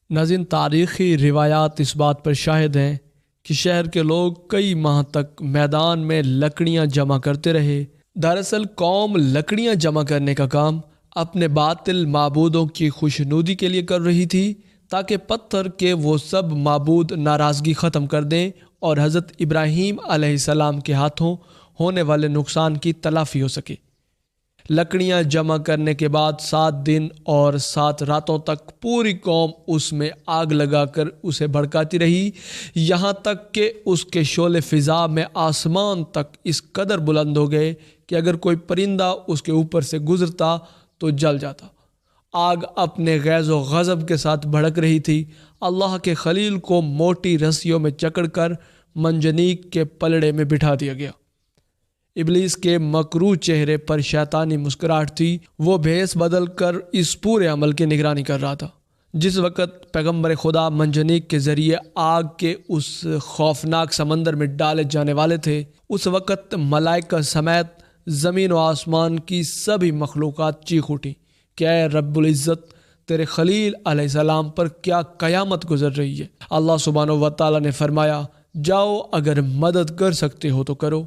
ناظرین، تاریخی روایات اس بات پر شاہد ہیں کہ شہر کے لوگ کئی ماہ تک میدان میں لکڑیاں جمع کرتے رہے۔ دراصل قوم لکڑیاں جمع کرنے کا کام اپنے باطل معبودوں کی خوشنودی کے لیے کر رہی تھی، تاکہ پتھر کے وہ سب معبود ناراضگی ختم کر دیں اور حضرت ابراہیم علیہ السلام کے ہاتھوں ہونے والے نقصان کی تلافی ہو سکے۔ لکڑیاں جمع کرنے کے بعد 7 دن اور 7 راتوں تک پوری قوم اس میں آگ لگا کر اسے بھڑکاتی رہی، یہاں تک کہ اس کے شعلے فضا میں آسمان تک اس قدر بلند ہو گئے کہ اگر کوئی پرندہ اس کے اوپر سے گزرتا تو جل جاتا۔ آگ اپنے غیظ و غضب کے ساتھ بھڑک رہی تھی۔ اللہ کے خلیل کو موٹی رسیوں میں جکڑ کر منجنیق کے پلڑے میں بٹھا دیا گیا۔ ابلیس کے مکروہ چہرے پر شیطانی مسکراہٹ تھی۔ وہ بھیس بدل کر اس پورے عمل کی نگرانی کر رہا تھا۔ جس وقت پیغمبر خدا منجنیق کے ذریعے آگ کے اس خوفناک سمندر میں ڈالے جانے والے تھے، اس وقت ملائکہ سمیت زمین و آسمان کی سبھی مخلوقات چیخ اٹھی کہ اے رب العزت، تیرے خلیل علیہ السلام پر کیا قیامت گزر رہی ہے۔ اللہ سبحانہ و تعالیٰ نے فرمایا، جاؤ اگر مدد کر سکتے ہو تو کرو۔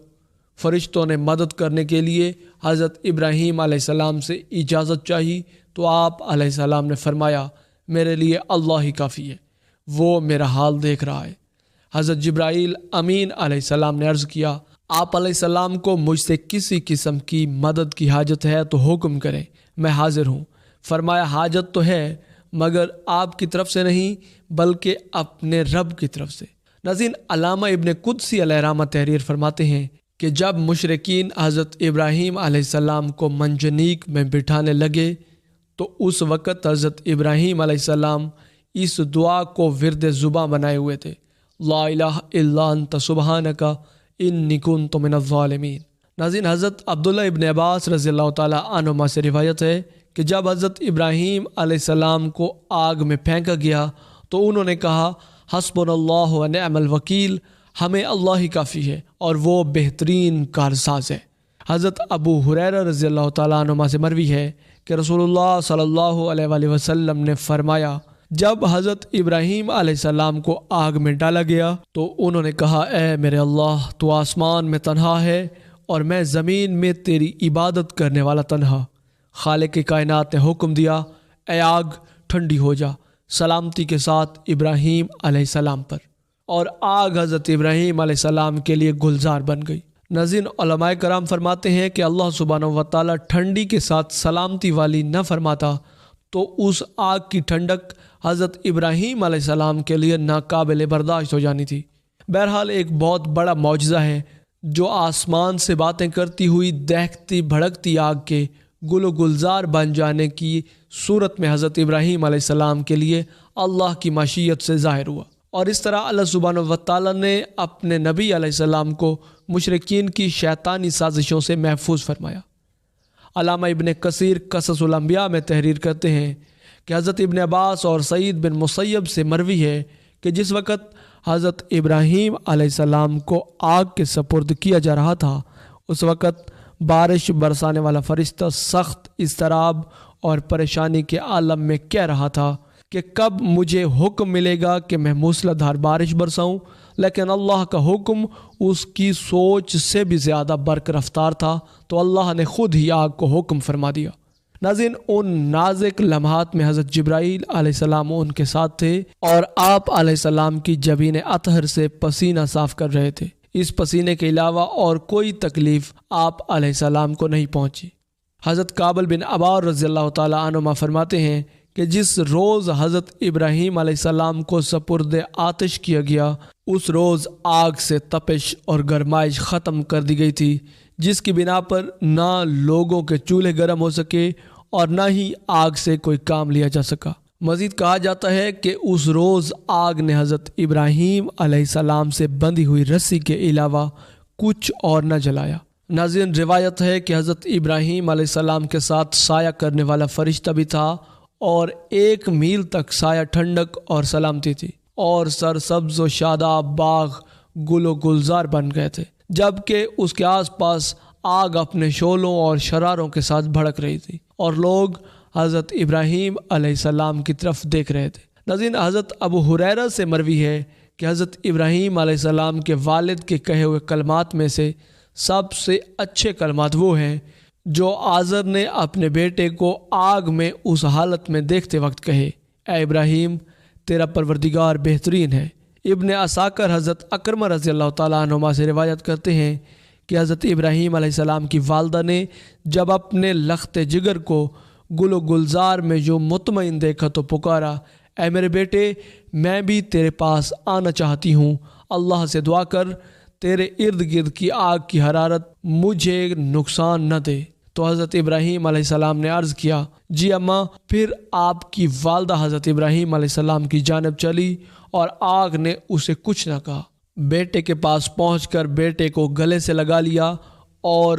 فرشتوں نے مدد کرنے کے لیے حضرت ابراہیم علیہ السلام سے اجازت چاہی تو آپ علیہ السلام نے فرمایا، میرے لیے اللہ ہی کافی ہے، وہ میرا حال دیکھ رہا ہے۔ حضرت جبرائیل امین علیہ السلام نے عرض کیا، آپ علیہ السلام کو مجھ سے کسی قسم کی مدد کی حاجت ہے تو حکم کریں، میں حاضر ہوں۔ فرمایا، حاجت تو ہے مگر آپ کی طرف سے نہیں بلکہ اپنے رب کی طرف سے۔ ناظرین، علامہ ابن قدسی علیہ رحمہ تحریر فرماتے ہیں کہ جب مشرکین حضرت ابراہیم علیہ السلام کو منجنیق میں بٹھانے لگے تو اس وقت حضرت ابراہیم علیہ السلام اس دعا کو ورد زباں بنائے ہوئے تھے، لا الہ الا انت سبحانک انی کنت من الظالمین۔ ناظرین، حضرت عبداللہ ابن عباس رضی اللہ تعالیٰ عنہما سے روایت ہے کہ جب حضرت ابراہیم علیہ السلام کو آگ میں پھینکا گیا تو انہوں نے کہا، حسبنا اللہ و نعم الوکیل، ہمیں اللہ ہی کافی ہے اور وہ بہترین کارساز ہے۔ حضرت ابو ہریرہ رضی اللہ تعالیٰ عنہما سے مروی ہے کہ رسول اللہ صلی اللہ علیہ وآلہ وسلم نے فرمایا، جب حضرت ابراہیم علیہ السلام کو آگ میں ڈالا گیا تو انہوں نے کہا، اے میرے اللہ، تو آسمان میں تنہا ہے اور میں زمین میں تیری عبادت کرنے والا تنہا۔ خالق کائنات نے حکم دیا، اے آگ ٹھنڈی ہو جا، سلامتی کے ساتھ ابراہیم علیہ السلام پر، اور آگ حضرت ابراہیم علیہ السلام کے لیے گلزار بن گئی۔ ناظرین، علماء کرام فرماتے ہیں کہ اللہ سبحانہ و تعالیٰ ٹھنڈی کے ساتھ سلامتی والی نہ فرماتا تو اس آگ کی ٹھنڈک حضرت ابراہیم علیہ السلام کے لیے ناقابل برداشت ہو جانی تھی۔ بہرحال ایک بہت بڑا معجزہ ہے جو آسمان سے باتیں کرتی ہوئی دہکتی بھڑکتی آگ کے گل و گلزار بن جانے کی صورت میں حضرت ابراہیم علیہ السلام کے لیے اللہ کی مشیت سے ظاہر ہوا، اور اس طرح اللہ سبحانہ و تعالیٰ نے اپنے نبی علیہ السلام کو مشرکین کی شیطانی سازشوں سے محفوظ فرمایا۔ علامہ ابن کثیر قصص الانبیاء میں تحریر کرتے ہیں کہ حضرت ابن عباس اور سعید بن مسیب سے مروی ہے کہ جس وقت حضرت ابراہیم علیہ السلام کو آگ کے سپرد کیا جا رہا تھا، اس وقت بارش برسانے والا فرشتہ سخت اضطراب اور پریشانی کے عالم میں کہہ رہا تھا کہ کب مجھے حکم ملے گا کہ میں موسلا دھار بارش برساؤں، لیکن اللہ کا حکم اس کی سوچ سے بھی زیادہ برق رفتار تھا، تو اللہ نے خود ہی آگ کو حکم فرما دیا۔ ناظرین، ان نازک لمحات میں حضرت جبرائیل علیہ السلام ان کے ساتھ تھے اور آپ علیہ السلام کی جبین اطہر سے پسینہ صاف کر رہے تھے۔ اس پسینے کے علاوہ اور کوئی تکلیف آپ علیہ السلام کو نہیں پہنچی۔ حضرت کابل بن عبار رضی اللہ تعالیٰ عنہما فرماتے ہیں کہ جس روز حضرت ابراہیم علیہ السلام کو سپرد آتش کیا گیا، اس روز آگ سے تپش اور گرمائش ختم کر دی گئی تھی، جس کی بنا پر نہ لوگوں کے چولہے گرم ہو سکے اور نہ ہی آگ سے کوئی کام لیا جا سکا۔ مزید کہا جاتا ہے کہ اس روز آگ نے حضرت ابراہیم علیہ السلام سے بندھی ہوئی رسی کے علاوہ کچھ اور نہ جلایا۔ ناظرین، روایت ہے کہ حضرت ابراہیم علیہ السلام کے ساتھ سایہ کرنے والا فرشتہ بھی تھا اور 1 میل تک سایہ ٹھنڈک اور سلامتی تھی، اور سرسبز و شاداب باغ گل و گلزار بن گئے تھے، جبکہ اس کے آس پاس آگ اپنے شعلوں اور شراروں کے ساتھ بھڑک رہی تھی اور لوگ حضرت ابراہیم علیہ السلام کی طرف دیکھ رہے تھے۔ ناظرین، حضرت ابو ہریرہ سے مروی ہے کہ حضرت ابراہیم علیہ السلام کے والد کے کہے ہوئے کلمات میں سے سب سے اچھے کلمات وہ ہیں جو آزر نے اپنے بیٹے کو آگ میں اس حالت میں دیکھتے وقت کہے: اے ابراہیم، تیرا پروردگار بہترین ہے۔ ابن عساکر حضرت اکرمہ رضی اللہ تعالیٰ عنہما سے روایت کرتے ہیں کہ حضرت ابراہیم علیہ السلام کی والدہ نے جب اپنے لخت جگر کو گل و گلزار میں جو مطمئن دیکھا تو پکارا: اے میرے بیٹے، میں بھی تیرے پاس آنا چاہتی ہوں، اللہ سے دعا کر تیرے ارد گرد کی آگ کی حرارت مجھے نقصان نہ دے۔ تو حضرت ابراہیم علیہ السلام نے عرض کیا: جی اماں۔ پھر آپ کی والدہ حضرت ابراہیم علیہ السلام کی جانب چلی اور آگ نے اسے کچھ نہ کہا۔ بیٹے کے پاس پہنچ کر بیٹے کو گلے سے لگا لیا اور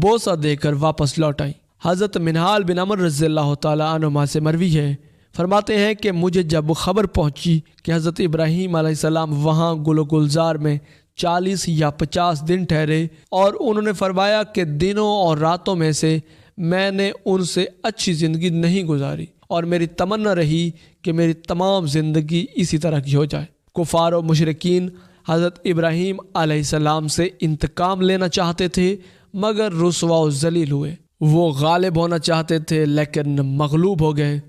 بوسہ دے کر واپس لوٹ آئی۔ حضرت منہال بن عمر رضی اللہ تعالیٰ عنہما سے مروی ہے، فرماتے ہیں کہ مجھے جب خبر پہنچی کہ حضرت ابراہیم علیہ السلام وہاں گل و گلزار میں 40 یا 50 دن ٹھہرے، اور انہوں نے فرمایا کہ دنوں اور راتوں میں سے میں نے ان سے اچھی زندگی نہیں گزاری، اور میری تمنا رہی کہ میری تمام زندگی اسی طرح کی ہو جائے۔ کفار و مشرکین حضرت ابراہیم علیہ السلام سے انتقام لینا چاہتے تھے مگر رسوا و ذلیل ہوئے۔ وہ غالب ہونا چاہتے تھے لیکن مغلوب ہو گئے،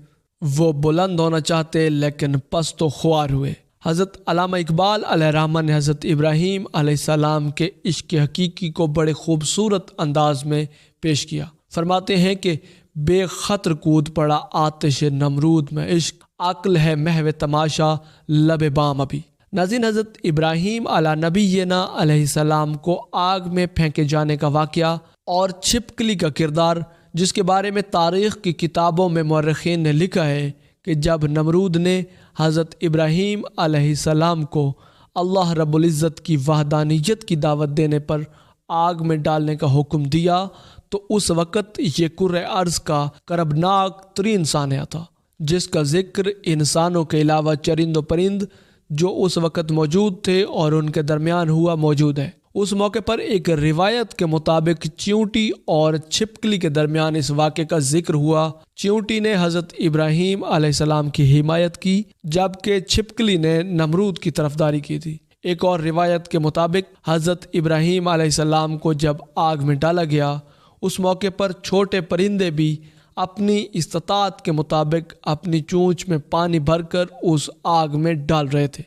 وہ بلند ہونا چاہتے لیکن پست و خوار ہوئے۔ حضرت علامہ اقبال علیہ الرحمہ نے حضرت ابراہیم علیہ السلام کے عشق حقیقی کو بڑے خوبصورت انداز میں پیش کیا۔ فرماتے ہیں کہ بے خطر کود پڑا آتش نمرود میں عشق، عقل ہے محو تماشا لب بام ابھی۔ ناظرین، حضرت ابراہیم علیہ نبینا علیہ السلام کو آگ میں پھینکے جانے کا واقعہ اور چھپکلی کا کردار، جس کے بارے میں تاریخ کی کتابوں میں مورخین نے لکھا ہے کہ جب نمرود نے حضرت ابراہیم علیہ السلام کو اللہ رب العزت کی وحدانیت کی دعوت دینے پر آگ میں ڈالنے کا حکم دیا تو اس وقت یہ کرۂ ارض کا کربناک ترین سانحہ تھا، جس کا ذکر انسانوں کے علاوہ چرند و پرند جو اس وقت موجود تھے اور ان کے درمیان ہوا موجود ہے۔ اس موقع پر ایک روایت کے مطابق چیونٹی اور چھپکلی کے درمیان اس واقعے کا ذکر ہوا۔ چیونٹی نے حضرت ابراہیم علیہ السلام کی حمایت کی جبکہ چھپکلی نے نمرود کی طرفداری کی تھی۔ ایک اور روایت کے مطابق حضرت ابراہیم علیہ السلام کو جب آگ میں ڈالا گیا، اس موقع پر چھوٹے پرندے بھی اپنی استطاعت کے مطابق اپنی چونچ میں پانی بھر کر اس آگ میں ڈال رہے تھے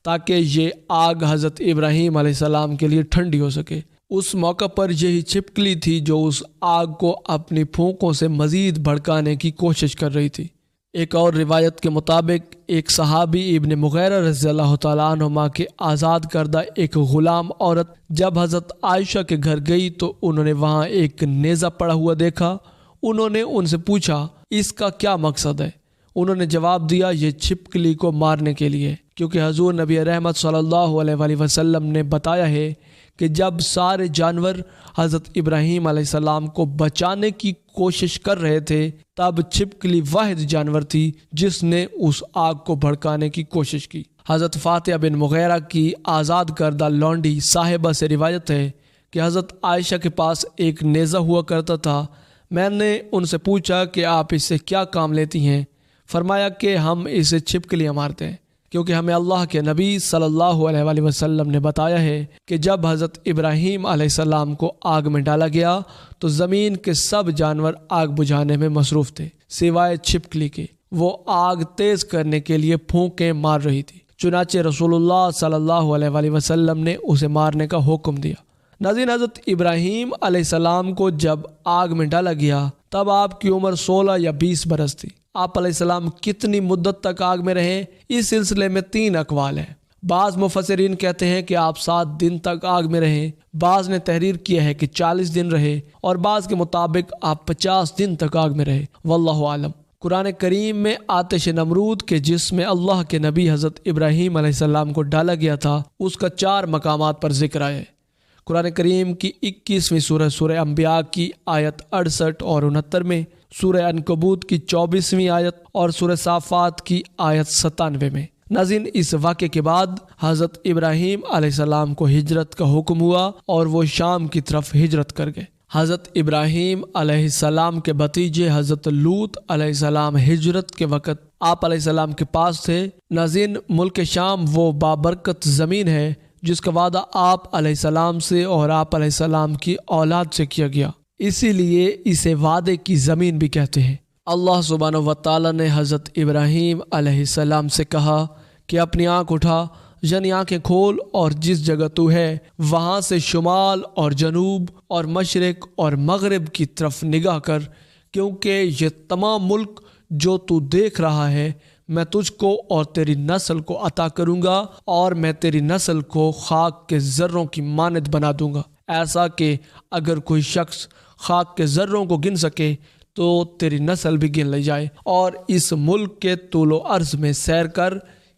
تاکہ یہ آگ حضرت ابراہیم علیہ السلام کے لیے ٹھنڈی ہو سکے۔ اس موقع پر یہی چھپکلی تھی جو اس آگ کو اپنی پھونکوں سے مزید بھڑکانے کی کوشش کر رہی تھی۔ ایک اور روایت کے مطابق ایک صحابی ابن مغیرہ رضی اللہ تعالیٰ عنہما کے آزاد کردہ ایک غلام عورت جب حضرت عائشہ کے گھر گئی تو انہوں نے وہاں ایک نیزہ پڑا ہوا دیکھا۔ انہوں نے ان سے پوچھا اس کا کیا مقصد ہے؟ انہوں نے جواب دیا یہ چھپکلی کو مارنے کے لیے، کیونکہ حضور نبی رحمت صلی اللہ علیہ وآلہ وسلم نے بتایا ہے کہ جب سارے جانور حضرت ابراہیم علیہ السلام کو بچانے کی کوشش کر رہے تھے تب چھپکلی واحد جانور تھی جس نے اس آگ کو بھڑکانے کی کوشش کی۔ حضرت فاطمہ بن مغیرہ کی آزاد کردہ لونڈی صاحبہ سے روایت ہے کہ حضرت عائشہ کے پاس ایک نیزہ ہوا کرتا تھا۔ میں نے ان سے پوچھا کہ آپ اس سے کیا کام لیتی ہیں؟ فرمایا کہ ہم اسے چھپکلیاں مارتے ہیں، کیونکہ ہمیں اللہ کے نبی صلی اللہ علیہ وآلہ وسلم نے بتایا ہے کہ جب حضرت ابراہیم علیہ السلام کو آگ میں ڈالا گیا تو زمین کے سب جانور آگ بجھانے میں مصروف تھے سوائے چھپکلی کے۔ وہ آگ تیز کرنے کے لیے پھونکیں مار رہی تھی، چنانچہ رسول اللہ صلی اللہ علیہ وآلہ وسلم نے اسے مارنے کا حکم دیا۔ ناظرین، حضرت ابراہیم علیہ السلام کو جب آگ میں ڈالا گیا تب آپ کی عمر 16 یا 20 برس تھی۔ آپ علیہ السلام کتنی مدت تک آگ میں رہے، اس سلسلے میں 3 اقوال ہیں۔ بعض مفسرین کہتے ہیں کہ آپ 7 دن تک آگ میں رہے، بعض نے تحریر کیا ہے کہ 40 دن رہے، اور بعض کے مطابق آپ 50 دن تک آگ میں رہے، واللہ عالم۔ قرآن کریم میں آتش نمرود کے جس میں اللہ کے نبی حضرت ابراہیم علیہ السلام کو ڈالا گیا تھا اس کا 4 مقامات پر ذکر آیا ہے۔ قرآن کریم کی 21ویں سورہ انبیاء کی آیت 68 اور 69 میں، سورہ عنکبوت کی 24ویں آیت اور سورہ صافات کی آیت 97 میں۔ ناظرین، اس واقعے کے بعد حضرت ابراہیم علیہ السلام کو ہجرت کا حکم ہوا اور وہ شام کی طرف ہجرت کر گئے۔ حضرت ابراہیم علیہ السلام کے بھتیجے حضرت لوط علیہ السلام ہجرت کے وقت آپ علیہ السلام کے پاس تھے۔ ناظرین، ملک شام وہ بابرکت زمین ہے جس کا وعدہ آپ علیہ السلام سے اور آپ علیہ السلام کی اولاد سے کیا گیا، اسی لیے اسے وعدے کی زمین بھی کہتے ہیں۔ اللہ سبحانہ و تعالیٰ نے حضرت ابراہیم علیہ السلام سے کہا کہ اپنی آنکھ اٹھا، یعنی آنکھیں کھول، اور جس جگہ تو ہے وہاں سے شمال اور جنوب اور مشرق اور مغرب کی طرف نگاہ کر، کیونکہ یہ تمام ملک جو تو دیکھ رہا ہے میں تجھ کو اور تیری نسل کو عطا کروں گا، اور میں تیری نسل کو خاک کے ذروں کی مانند بنا دوں گا، ایسا کہ اگر کوئی شخص خاک کے ذروں کو گن سکے تو تیری نسل بھی گن لی جائے، اور اس ملک کے طول و عرض میں سیر کر،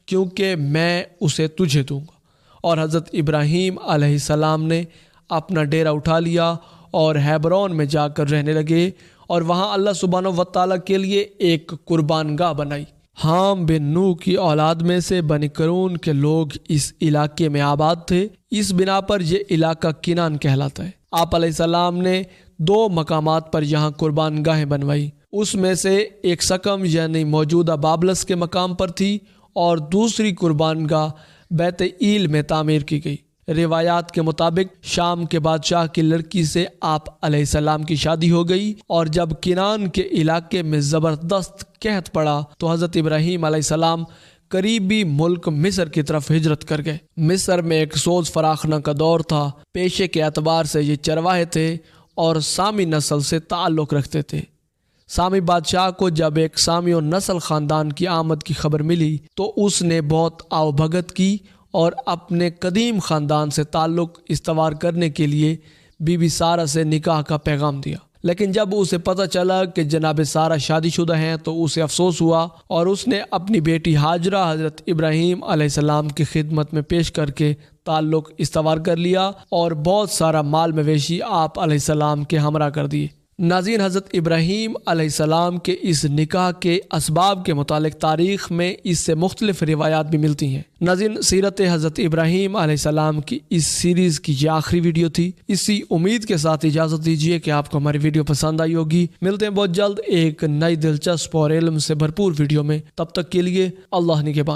کیونکہ میں اسے تجھے دوں گا۔ اور حضرت ابراہیم علیہ السلام نے اپنا ڈیرا اٹھا لیا اور ہیبرون میں جا کر رہنے لگے، اور وہاں اللہ سبحانہ و تعالیٰ کے لیے ایک قربان گاہ بنائی۔ حام بن نوح کی اولاد میں سے بنی قرون کے لوگ اس علاقے میں آباد تھے، اس بنا پر یہ علاقہ کنان کہلاتا ہے۔ آپ علیہ السلام نے 2 مقامات پر یہاں قربان گاہیں بنوائی، اس میں سے ایک سکم یعنی موجودہ بابلس کے مقام پر تھی، اور دوسری قربان گاہ بیت ایل میں تعمیر کی گئی۔ روایات کے مطابق شام کے بادشاہ کی لڑکی سے آپ علیہ السلام کی شادی ہو گئی، اور جب کنان کے علاقے میں زبردست قحط پڑا تو حضرت ابراہیم علیہ السلام قریبی ملک مصر کی طرف ہجرت کر گئے۔ مصر میں ایک سوز فراخنہ کا دور تھا، پیشے کے اعتبار سے یہ چرواہے تھے اور سامی نسل سے تعلق رکھتے تھے۔ سامی بادشاہ کو جب ایک سامیوں نسل خاندان کی آمد کی خبر ملی تو اس نے بہت آؤ بھگت کی اور اپنے قدیم خاندان سے تعلق استوار کرنے کے لیے بی بی سارہ سے نکاح کا پیغام دیا۔ لیکن جب اسے پتہ چلا کہ جناب سارہ شادی شدہ ہیں تو اسے افسوس ہوا، اور اس نے اپنی بیٹی ہاجرہ حضرت ابراہیم علیہ السلام کی خدمت میں پیش کر کے تعلق استوار کر لیا، اور بہت سارا مال مویشی آپ علیہ السلام کے ہمراہ کر دیے۔ ناظرین، حضرت ابراہیم علیہ السلام کے اس نکاح کے اسباب کے متعلق تاریخ میں اس سے مختلف روایات بھی ملتی ہیں۔ ناظرین، سیرت حضرت ابراہیم علیہ السلام کی اس سیریز کی یہ آخری ویڈیو تھی۔ اسی امید کے ساتھ اجازت دیجیے کہ آپ کو ہماری ویڈیو پسند آئی ہوگی۔ ملتے ہیں بہت جلد ایک نئی دلچسپ اور علم سے بھرپور ویڈیو میں، تب تک کے لیے اللہ نگہبان۔